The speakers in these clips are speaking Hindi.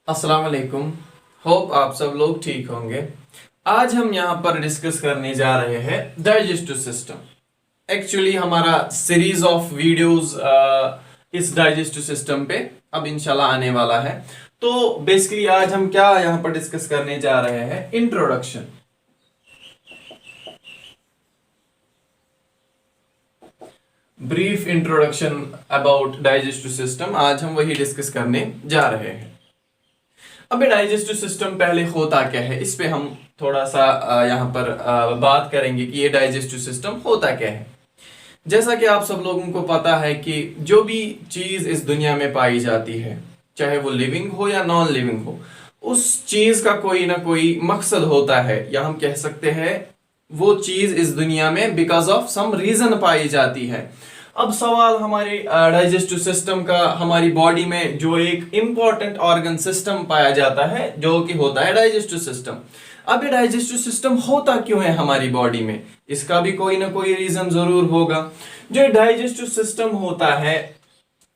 अस्सलाम वालेकुम। होप आप सब लोग ठीक होंगे। आज हम यहाँ पर डिस्कस करने जा रहे हैं डाइजेस्टिव सिस्टम। एक्चुअली हमारा सीरीज ऑफ वीडियोस इस डाइजेस्टिव सिस्टम पे अब इंशाल्लाह आने वाला है। तो बेसिकली आज हम क्या यहाँ पर डिस्कस करने जा रहे हैं, introduction. Brief introduction about digestive system आज हम वही डिस्कस करने जा रहे हैं। अब डाइजेस्टिव सिस्टम पहले होता क्या है, इस पे हम थोड़ा सा यहाँ पर बात करेंगे कि ये डाइजेस्टिव सिस्टम होता क्या है। जैसा कि आप सब लोगों को पता है कि जो भी चीज इस दुनिया में पाई जाती है, चाहे वो लिविंग हो या नॉन लिविंग हो, उस चीज का कोई ना कोई मकसद होता है, या हम कह सकते हैं वो चीज इस दुनिया में बिकॉज ऑफ सम रीजन पाई जाती है। अब सवाल हमारे डाइजेस्टिव सिस्टम का, हमारी बॉडी में जो एक इंपॉर्टेंट ऑर्गन सिस्टम पाया जाता है जो कि होता है डाइजेस्टिव सिस्टम। अब ये डाइजेस्टिव सिस्टम होता क्यों है हमारी बॉडी में, इसका भी कोई ना कोई रीजन जरूर होगा। जो डाइजेस्टिव सिस्टम होता है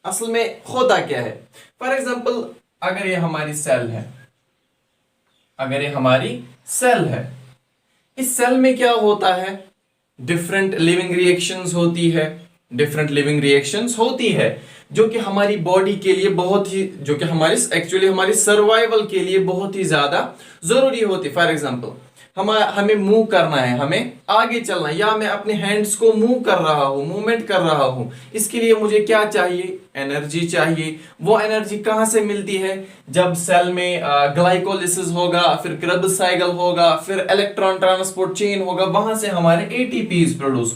असल में होता क्या है। फॉर एग्जाम्पल अगर ये हमारी सेल है, इस सेल में क्या होता है, डिफरेंट लिविंग रिएक्शंस होती है जो कि हमारी बॉडी के लिए बहुत ही, जो कि हमारी सर्वाइवल के लिए बहुत ही ज्यादा जरूरी होती है। फॉर एग्जांपल हमें मूव करना है, हमें आगे चलना है, या मैं अपने हैंड्स को मूव कर रहा हूं, मूवमेंट कर रहा हूं, इसके लिए मुझे क्या चाहिए, एनर्जी चाहिए। वो एनर्जी कहां से मिलती है, जब सेल में ग्लाइकोलिसिस होगा, फिर क्रेब्स साइकिल होगा, फिर इलेक्ट्रॉन ट्रांसपोर्ट चेन होगा, वहां से हमारे एटीपीज प्रोड्यूस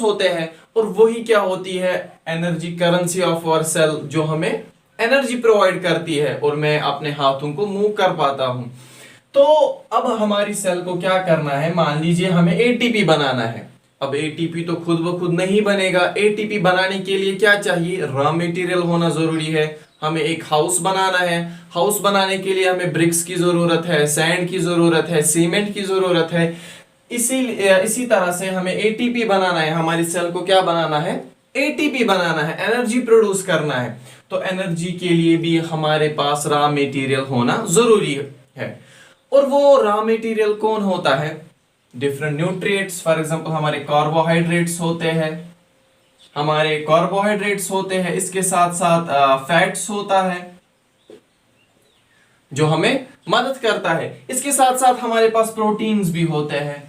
होते हैं। और वही क्या होती है, energy currency of our cell, जो हमें एनर्जी प्रोवाइड करती है और मैं अपने हाथों को मूव कर पाता हूं। तो अब हमारी सेल को क्या करना है, मान लीजिए हमें एटीपी बनाना है। अब एटीपी तो खुद ब खुद नहीं बनेगा। एटीपी बनाने के लिए क्या चाहिए, रॉ मटेरियल होना जरूरी है। हमें एक हाउस बनाना है, हाउस बनाने के लिए हमें ब्रिक्स की जरूरत है, सैंड की जरूरत है, सीमेंट की जरूरत है। इसी तरह से हमें एटीपी बनाना है, हमारी सेल को क्या बनाना है, एटीपी बनाना है, एनर्जी प्रोड्यूस करना है। तो एनर्जी के लिए भी हमारे पास रॉ मटेरियल होना जरूरी है। और वो रॉ मटेरियल कौन होता है, डिफरेंट न्यूट्रिएंट्स। फॉर एग्जांपल हमारे कार्बोहाइड्रेट्स होते हैं, इसके साथ साथ फैट्स होता है जो हमें मदद करता है। इसके साथ साथ हमारे पास प्रोटीन्स भी होते हैं।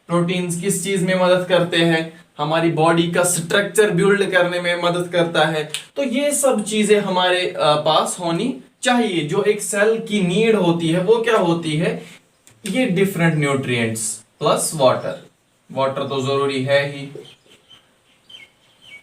प्रोटीन्स किस चीज में मदद करते हैं, हमारी बॉडी का स्ट्रक्चर बिल्ड करने में मदद करता है। तो ये सब चीजें हमारे पास होनी चाहिए। जो एक सेल की नीड होती है वो क्या होती है, ये डिफरेंट न्यूट्रिएंट्स प्लस वाटर तो जरूरी है ही,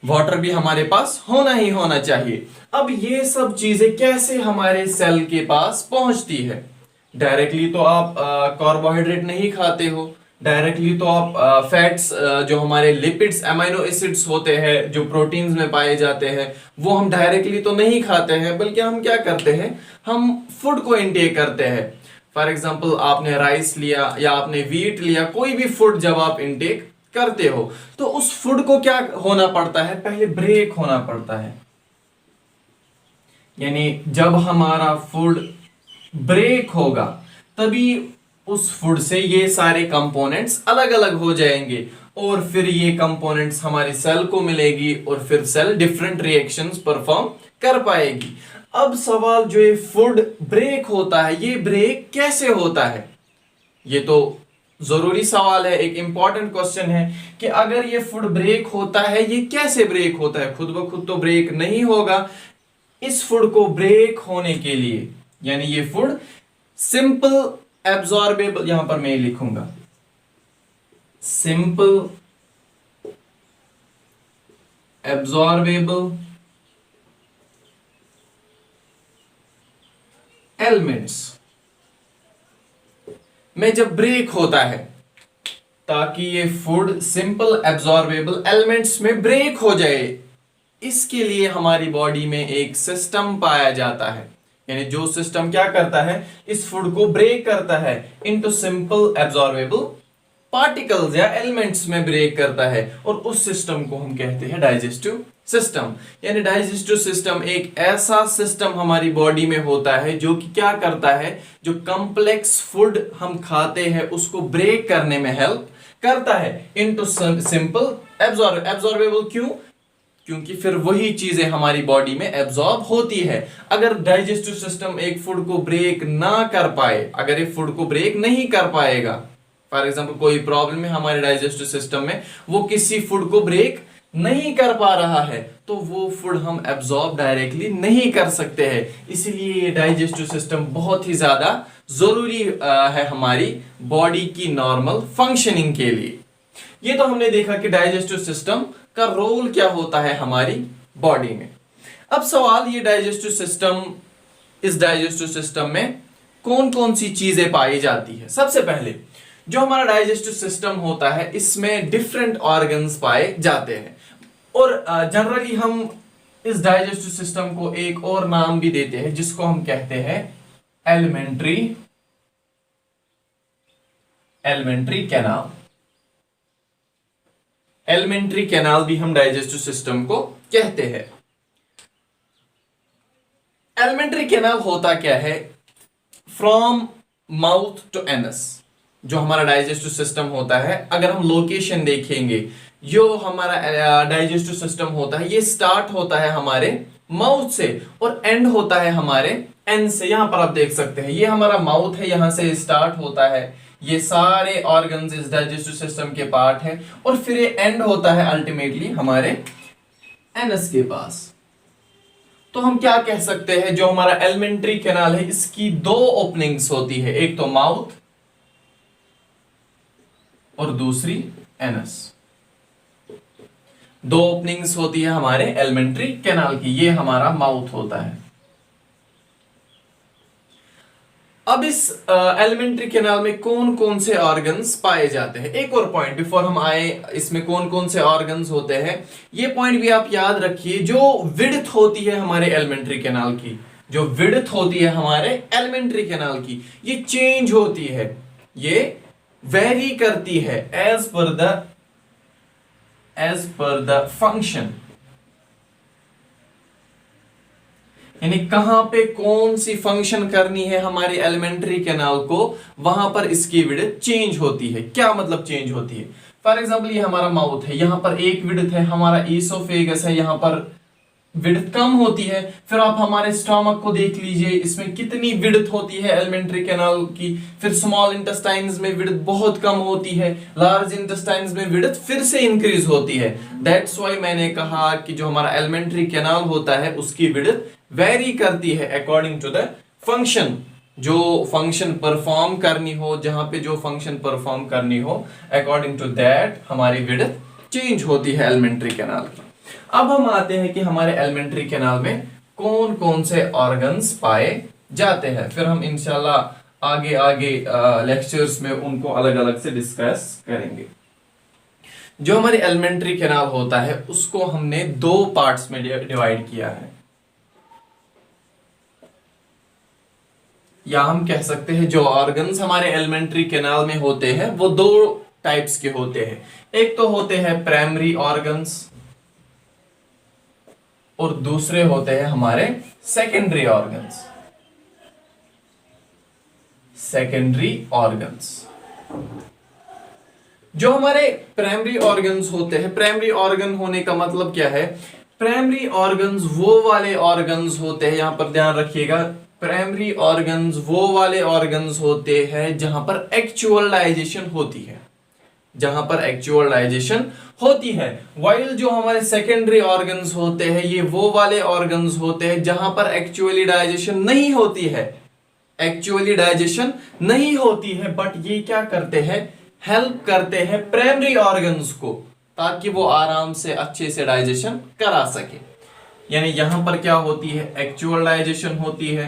वाटर भी हमारे पास होना ही होना चाहिए। अब ये सब चीजें कैसे हमारे सेल के पास पहुंचती है, डायरेक्टली तो आप कार्बोहाइड्रेट नहीं खाते हो, डायरेक्टली तो आप फैट्स, जो हमारे लिपिड्स, अमीनो एसिड्स होते हैं जो प्रोटीन्स में पाए जाते हैं, वो हम डायरेक्टली तो नहीं खाते हैं, बल्कि हम क्या करते हैं, हम फूड को इनटेक करते हैं। फॉर एग्जांपल आपने राइस लिया या आपने व्हीट लिया, कोई भी फूड जब आप इनटेक करते हो तो उस फूड को क्या होना पड़ता है, पहले ब्रेक होना पड़ता है। यानी जब हमारा फूड ब्रेक होगा तभी उस फूड से ये सारे कंपोनेंट्स अलग अलग हो जाएंगे, और फिर ये कंपोनेंट्स हमारी सेल को मिलेगी, और फिर सेल डिफरेंट रिएक्शंस परफॉर्म कर पाएगी। अब सवाल, जो ये फूड ब्रेक होता है, ये ब्रेक कैसे होता है, ये तो जरूरी सवाल है, एक इंपॉर्टेंट क्वेश्चन है कि अगर ये फूड ब्रेक होता है, ये कैसे ब्रेक होता है। खुद ब खुद तो ब्रेक नहीं होगा। इस फूड को ब्रेक होने के लिए, यानी ये फूड सिंपल एब्जॉर्बेबल, यहां पर मैं लिखूंगा सिंपल एब्जॉर्बेबल एलिमेंट्स में जब ब्रेक होता है, ताकि ये फूड सिंपल एब्जॉर्बेबल एलिमेंट्स में ब्रेक हो जाए, इसके लिए हमारी बॉडी में एक सिस्टम पाया जाता है। यानी जो सिस्टम क्या करता है, इस फूड को ब्रेक करता है इनटू सिंपल एब्जॉर्बेबल पार्टिकल्स या एलिमेंट्स में ब्रेक करता है, और उस सिस्टम को हम कहते हैं डाइजेस्टिव सिस्टम। यानी डाइजेस्टिव सिस्टम एक ऐसा सिस्टम हमारी बॉडी में होता है जो कि क्या करता है, जो कॉम्प्लेक्स फूड हम खाते हैं उसको ब्रेक करने में हेल्प करता है इनटू सिंपल एब्जॉर्बेबल। क्यों? क्योंकि फिर वही चीजें हमारी बॉडी में एब्जॉर्ब होती है। अगर डाइजेस्टिव सिस्टम एक फूड को ब्रेक ना कर पाए, अगर ये फूड को ब्रेक नहीं कर पाएगा, फॉर एग्जांपल कोई प्रॉब्लम है हमारे डाइजेस्टिव सिस्टम में, वो किसी फूड को ब्रेक नहीं कर पा रहा है, तो वो फूड हम एब्जॉर्ब डायरेक्टली नहीं कर सकते हैं। इसलिए ये डाइजेस्टिव सिस्टम बहुत ही ज्यादा जरूरी है हमारी बॉडी की नॉर्मल फंक्शनिंग के लिए। ये तो हमने देखा कि डाइजेस्टिव सिस्टम का रोल क्या होता है हमारी बॉडी में। अब सवाल ये, डाइजेस्टिव सिस्टम, इस डाइजेस्टिव सिस्टम में कौन कौन सी चीजें पाई जाती है। सबसे पहले जो हमारा डाइजेस्टिव सिस्टम होता है इसमें डिफरेंट ऑर्गन्स पाए जाते हैं, और जनरली हम इस डाइजेस्टिव सिस्टम को एक और नाम भी देते हैं जिसको हम कहते हैं एलिमेंट्री कैनाल। एलिमेंट्री कैनाल भी हम डाइजेस्टिव सिस्टम को कहते हैं। एलिमेंट्री कैनाल होता क्या है? फ्रॉम माउथ टू एनस जो हमारा डाइजेस्टिव सिस्टम होता है, अगर हम लोकेशन देखेंगे, जो हमारा डाइजेस्टिव सिस्टम होता है ये स्टार्ट होता है हमारे माउथ से और एंड होता है हमारे एंड से। यहां पर आप देख सकते हैं ये हमारा माउथ है, यहां से स्टार्ट होता है, ये सारे ऑर्गन्स इस डाइजेस्टिव सिस्टम के पार्ट है, और फिर ये एंड होता है अल्टीमेटली हमारे एनस के पास। तो हम क्या कह सकते हैं, जो हमारा एलिमेंट्री कैनाल है इसकी दो ओपनिंग्स होती है, एक तो माउथ और दूसरी एनस। दो ओपनिंग्स होती है हमारे एलिमेंट्री कैनाल की। ये हमारा माउथ होता है। अब इस एलिमेंट्री कैनाल में कौन कौन से ऑर्गन्स पाए जाते हैं। एक और पॉइंट बिफोर हम आए इसमें कौन कौन से ऑर्गन्स होते हैं, ये पॉइंट भी आप याद रखिए। जो विड्थ होती है हमारे एलिमेंट्री कैनाल की, जो विड्थ होती है हमारे एलिमेंट्री कैनाल की, ये चेंज होती है, ये वेरी करती है एज पर द फंक्शन। यानी कहां पे कौन सी फंक्शन करनी है हमारी एलिमेंट्री कैनाल को, वहां पर इसकी विड्थ चेंज होती है। क्या मतलब चेंज होती है? फॉर एग्जांपल ये हमारा माउथ है, यहां पर एक विड्थ है, हमारा ईसोफेगस है, यहां पर विड्थ कम होती है। फिर आप हमारे स्टमक को देख लीजिए, इसमें कितनी विड्थ होती है एलिमेंट्री कैनाल की। फिर स्मॉल इंटेस्टाइन्स में विड्थ बहुत कम होती है, लार्ज इंटेस्टाइन्स में विड्थ फिर से इंक्रीज होती है। दैट्स व्हाई मैंने कहा कि जो हमारा एलिमेंट्री कैनाल होता है उसकी विड्थ वेरी करती है अकॉर्डिंग टू द फंक्शन। जो फंक्शन परफॉर्म करनी हो, जहां पे जो फंक्शन परफॉर्म करनी हो, अकॉर्डिंग टू दैट हमारी विड्थ चेंज होती है एलिमेंट्री कैनाल की। अब हम आते हैं कि हमारे एलिमेंट्री कैनाल में कौन कौन से ऑर्गन्स पाए जाते हैं, फिर हम इंशाल्लाह आगे आगे लेक्चर्स में उनको अलग अलग से डिस्कस करेंगे। जो हमारी एलिमेंट्री कैनाल होता है उसको हमने दो पार्ट्स में डिवाइड किया है, या हम कह सकते हैं जो ऑर्गन्स हमारे एलिमेंट्री कैनाल में होते हैं वो दो टाइप्स के होते हैं। एक तो होते हैं प्राइमरी ऑर्गन्स और दूसरे होते हैं हमारे सेकेंडरी ऑर्गन्स। सेकेंडरी ऑर्गन्स जो हमारे प्राइमरी ऑर्गन्स होते हैं, प्राइमरी ऑर्गन होने का मतलब क्या है? प्राइमरी ऑर्गन्स वो वाले ऑर्गन्स होते हैं, यहां पर ध्यान रखिएगा, प्राइमरी ऑर्गन्स वो वाले ऑर्गन्स होते हैं जहां पर एक्चुअल डाइजेशन होती है, जहां पर एक्चुअल डाइजेशन होती है। वाइल जो हमारे सेकेंडरी ऑर्गन्स होते हैं ये वो वाले ऑर्गन्स होते हैं जहां पर एक्चुअली डाइजेशन नहीं होती है, एक्चुअली डाइजेशन नहीं होती है, बट ये क्या करते हैं, हेल्प करते हैं प्राइमरी ऑर्गन्स को, ताकि वो आराम से अच्छे से डाइजेशन करा सके। यानी यहां पर क्या होती है, एक्चुअल डाइजेशन होती है,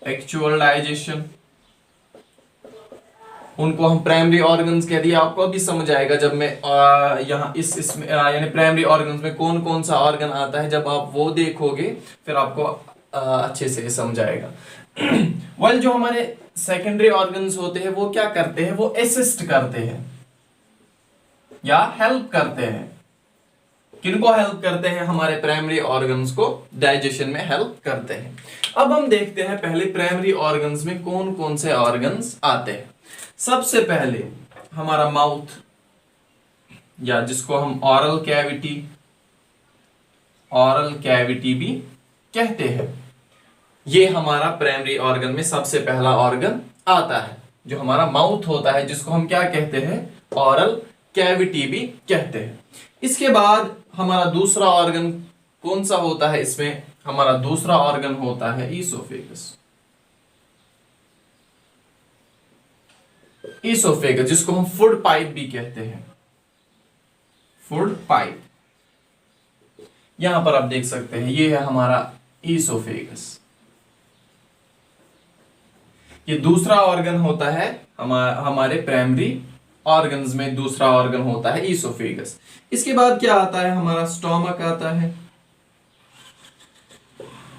एक्चुअल डाइजेशन, उनको हम प्राइमरी ऑर्गन्स कह दिया। आपको अभी समझ आएगा जब मैं यहाँ इसमें यानी प्राइमरी ऑर्गन्स में कौन कौन सा ऑर्गन आता है, जब आप वो देखोगे फिर आपको अच्छे से समझ आएगा। वेल जो हमारे सेकेंडरी ऑर्गन्स होते हैं वो क्या करते हैं, वो असिस्ट करते हैं या हेल्प करते हैं किनको हेल्प करते हैं? हमारे प्राइमरी ऑर्गन्स को डाइजेशन में हेल्प करते हैं। अब हम देखते हैं पहले प्राइमरी ऑर्गन्स में कौन कौन से ऑर्गन्स आते हैं। सबसे पहले हमारा माउथ, या जिसको हम ऑरल कैविटी भी कहते हैं, ये हमारा प्राइमरी ऑर्गन में सबसे पहला ऑर्गन आता है, जो हमारा माउथ होता है, जिसको हम क्या कहते हैं? ऑरल कैविटी भी कहते हैं। इसके बाद हमारा दूसरा ऑर्गन कौन सा होता है? इसमें हमारा दूसरा ऑर्गन होता है ईसोफेगस। ईसोफेगस जिसको हम फूड पाइप भी कहते हैं, फूड पाइप। यहां पर आप देख सकते हैं, ये है हमारा ईसोफेगस। ये दूसरा ऑर्गन होता है हमारे प्राइमरी ऑर्गन्स में, दूसरा ऑर्गन होता है ईसोफेगस। इसके बाद क्या आता है? हमारा स्टोमक आता है।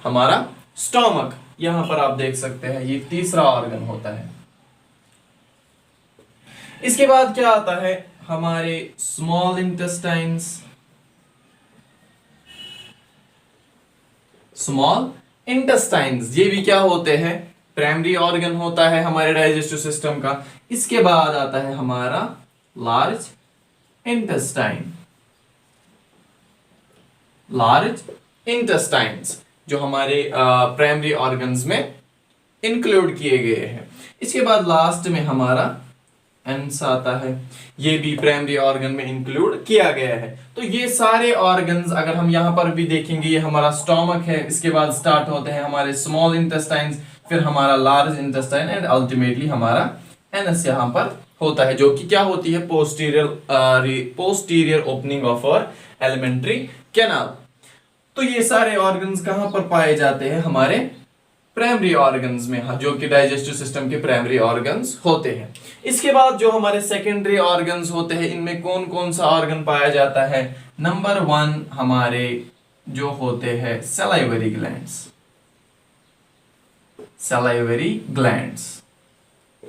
हमारा स्टोमक यहां पर आप देख सकते हैं, ये तीसरा ऑर्गन होता है। इसके बाद क्या आता है? हमारे स्मॉल इंटेस्टाइन्स। स्मॉल इंटेस्टाइन्स ये भी क्या होते हैं? प्राइमरी ऑर्गन होता है हमारे डाइजेस्टिव सिस्टम का। इसके बाद आता है हमारा लार्ज इंटेस्टाइन। लार्ज इंटेस्टाइन्स जो हमारे प्राइमरी ऑर्गन्स में इंक्लूड किए गए हैं। इसके बाद लास्ट में हमारा एंस आता है, ये भी प्राइमरी ऑर्गन में इंक्लूड किया गया है। तो ये सारे ऑर्गन्स अगर हम यहां पर भी देखेंगे, ये हमारा स्टोमक है, इसके बाद स्टार्ट होते हैं हमारे स्मॉल इंटेस्टाइन्स, फिर हमारा लार्ज इंटेस्टाइन एंड अल्टीमेटली हमारा एनस यहां पर होता है, जो कि क्या होती है? Posterior opening of our alimentary canal. तो ये सारे ऑर्गन्स कहां पर पाए जाते हैं? हमारे प्राइमरी ऑर्गन्स में, जो कि डाइजेस्टिव सिस्टम के प्राइमरी ऑर्गन्स होते हैं। इसके बाद जो हमारे सेकेंडरी ऑर्गन्स होते हैं, इनमें कौन कौन सा ऑर्गन पाया जाता है? नंबर 1 हमारे जो होते हैं सलाइवरी ग्लैंड्स। सलाइवरी ग्लैंड्स,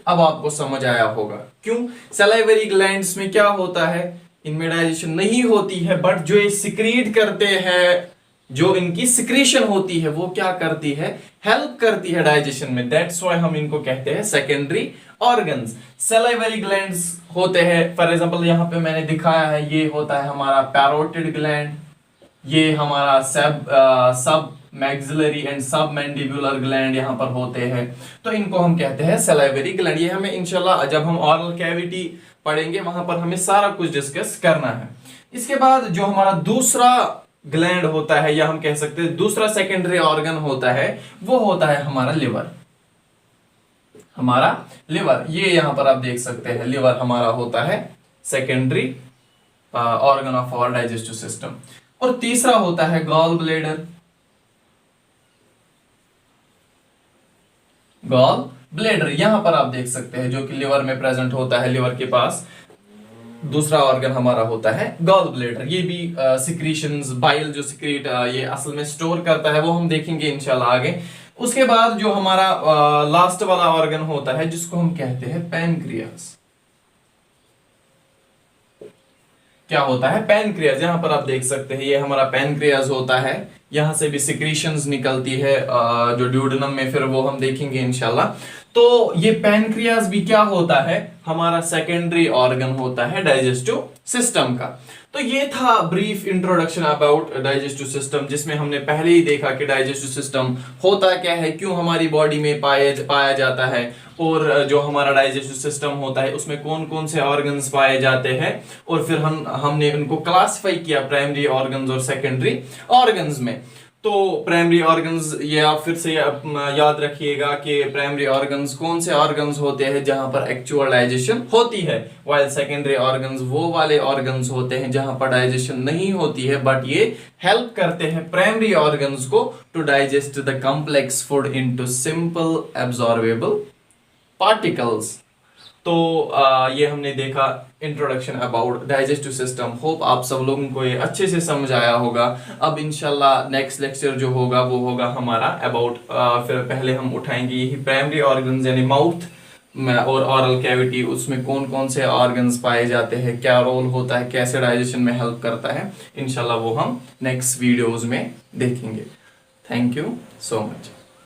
अब आपको समझ आया होगा क्यों सलाइवरी ग्लैंड्स में क्या होता है? इनमें डाइजेशन नहीं होती है, बट जो ये सिक्रीट करते हैं, जो इनकी सिक्रीशन होती है, वो क्या करती है? हेल्प करती है डाइजेशन में। दैट्स व्हाई हम इनको कहते हैं सेकेंडरी ऑर्गन्स। सलाइवरी ग्लैंड्स होते हैं, फॉर एग्जांपल यहां पे मैंने दिखाया है, ये होता है हमारा पैरोटिड ग्लैंड, ये हमारा सब मैक्सिलरी एंड सब मैंडिबुलर ग्लैंड यहां पर होते हैं। तो इनको हम कहते हैं सलाइवरी ग्लैंड। ये हमें इंशाल्लाह जब हम ऑरल कैविटी पढ़ेंगे वहां पर हमें सारा कुछ डिस्कस करना है। इसके बाद जो हमारा दूसरा ग्लैंड होता है, या हम कह सकते हैं दूसरा सेकेंडरी ऑर्गन होता है, वो होता है हमारा लिवर। हमारा लिवर, ये यहां पर आप देख सकते हैं, लिवर हमारा होता है secondary organ of our digestive system. और तीसरा होता है गॉल ब्लैडर। गॉल ब्लैडर यहां पर आप देख सकते हैं, जो कि लिवर में प्रेजेंट होता है। लिवर के पास दूसरा ऑर्गन हमारा होता है गॉल ब्लैडर। ये भी सिक्रीशंस, बाइल जो सिक्रीट ये असल में स्टोर करता है, वो हम देखेंगे इंशाल्लाह आगे। उसके बाद जो हमारा लास्ट वाला ऑर्गन होता है, जिसको हम कहते हैं पैनक्रियास। क्या होता है? पैनक्रियास। यहां पर आप देख सकते हैं, ये हमारा पैनक्रियास होता है। यहां से भी सिक्रीशंस निकलती है जो ड्यूडेनम में, फिर वो हम देखेंगे इंशाल्लाह। तो ये पैनक्रियास भी क्या होता है? हमारा सेकेंडरी ऑर्गन होता है डाइजेस्टिव सिस्टम का। तो ये था brief introduction about digestive system, जिसमें हमने पहले ही देखा कि डाइजेस्टिव सिस्टम होता क्या है, क्यों हमारी बॉडी में पाया जाता है, और जो हमारा डाइजेस्टिव सिस्टम होता है उसमें कौन कौन से ऑर्गन्स पाए जाते हैं, और फिर हमने उनको क्लासिफाई किया प्राइमरी ऑर्गन्स और सेकेंडरी ऑर्गन्स में। तो प्राइमरी ऑर्गन्स, ये आप फिर से याद रखिएगा कि प्राइमरी ऑर्गन्स कौन से ऑर्गन्स होते हैं जहां पर एक्चुअल डाइजेशन होती है, वाइल सेकेंडरी ऑर्गन्स वो वाले ऑर्गन्स होते हैं जहां पर डाइजेशन नहीं होती है, बट ये हेल्प करते हैं प्राइमरी ऑर्गन्स को to digest the complex food into simple absorbable particles. तो ये हमने देखा introduction about digestive system. Hope आप सब लोगों को ये अच्छे से समझ आया होगा। अब इंशाल्लाह नेक्स्ट लेक्चर जो होगा वो होगा हमारा अबाउट, फिर पहले हम उठाएंगे यही प्राइमरी ऑर्गन्स यानी माउथ, और ऑरल कैविटी, उसमें कौन कौन से ऑर्गन्स पाए जाते हैं, क्या रोल होता है, कैसे डाइजेशन में हेल्प करता है, इंशाल्लाह वो हम नेक्स्ट वीडियोस में देखेंगे। Thank you so much.